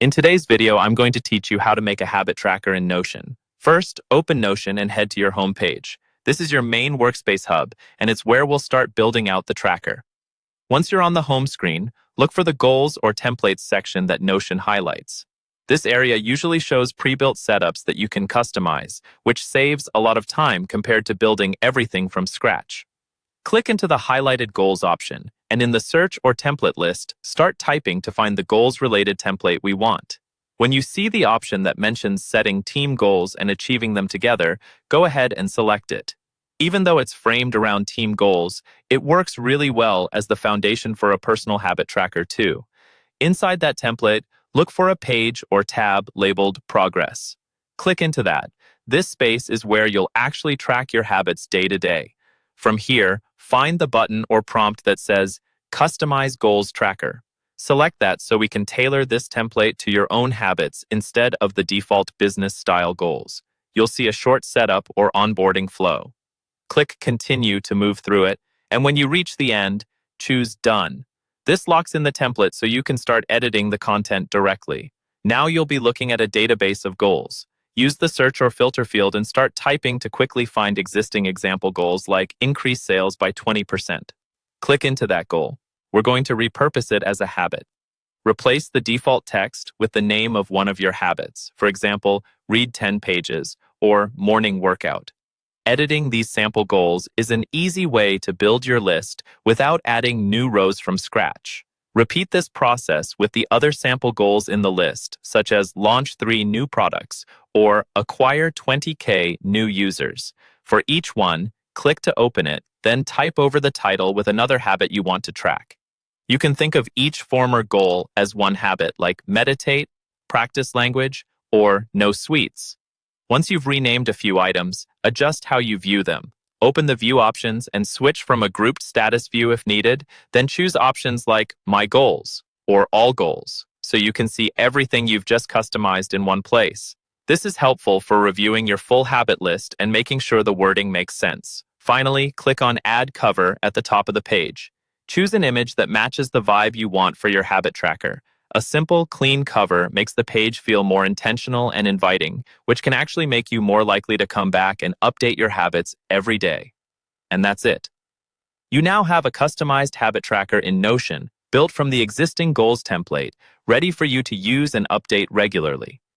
In today's video, I'm going to teach you how to make a habit tracker in Notion. First, open Notion and head to your home page. This is your main workspace hub, and it's where we'll start building out the tracker. Once you're on the home screen, look for the Goals or Templates section that Notion highlights. This area usually shows pre-built setups that you can customize, which saves a lot of time compared to building everything from scratch. Click into the highlighted Goals option, and in the Search or Template list, start typing to find the goals-related template we want. When you see the option that mentions setting team goals and achieving them together, go ahead and select it. Even though it's framed around team goals, it works really well as the foundation for a personal habit tracker too. Inside that template, look for a page or tab labeled Progress. Click into that. This space is where you'll actually track your habits day to day. From here, find the button or prompt that says Customize Goals Tracker. Select that so we can tailor this template to your own habits instead of the default business-style goals. You'll see a short setup or onboarding flow. Click Continue to move through it, and when you reach the end, choose Done. This locks in the template so you can start editing the content directly. Now you'll be looking at a database of goals. Use the search or filter field and start typing to quickly find existing example goals like increase sales by 20%. Click into that goal. We're going to repurpose it as a habit. Replace the default text with the name of one of your habits. For example, read 10 pages or morning workout. Editing these sample goals is an easy way to build your list without adding new rows from scratch. Repeat this process with the other sample goals in the list, such as launch 3 new products or acquire 20K new users. For each one, click to open it, then type over the title with another habit you want to track. You can think of each former goal as one habit, like meditate, practice language, or no sweets. Once you've renamed a few items, adjust how you view them. Open the view options and switch from a grouped status view if needed, then choose options like My Goals or All Goals, so you can see everything you've just customized in one place. This is helpful for reviewing your full habit list and making sure the wording makes sense. Finally, click on Add Cover at the top of the page. Choose an image that matches the vibe you want for your habit tracker. A simple, clean cover makes the page feel more intentional and inviting, which can actually make you more likely to come back and update your habits every day. And that's it. You now have a customized habit tracker in Notion, built from the existing goals template, ready for you to use and update regularly.